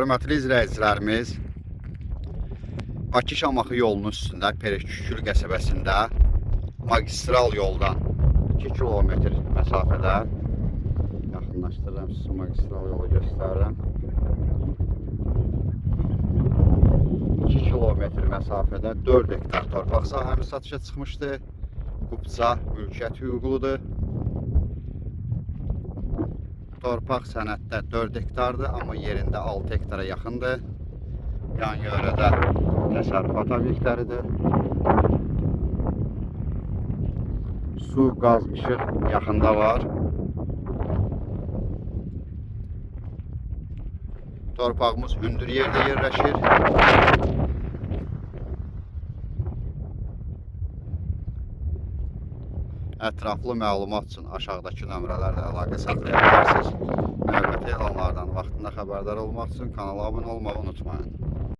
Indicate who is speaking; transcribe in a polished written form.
Speaker 1: Hörmətli izləyicilərimiz, Bakı-Şamaxı yolunun üstündə Pereşkükül qəsəbəsində magistral yoldan 2 kilometr məsafədə yaxınlaşdırıram sizə, magistral yolu göstərirəm. 2 kilometr məsafədə 4 hektar torpaq sahəmiz satışa çıxmışdı. Qubça mülkiyyət hüquqludur. Torpaq sənəddə 4 hektardır, amma yerində 6 hektara yaxındır. Yan yörədə təsərrüfat obyektləridir. Su, qaz, işıq yaxında var. Torpağımız hündür yerdə yerləşir. Ətraflı məlumat üçün aşağıdakı nömrələrlə əlaqə saxlaya bilərsiniz. Növbəti elanlardan vaxtında xəbərdar olmaq üçün kanala abunə olmağı unutmayın.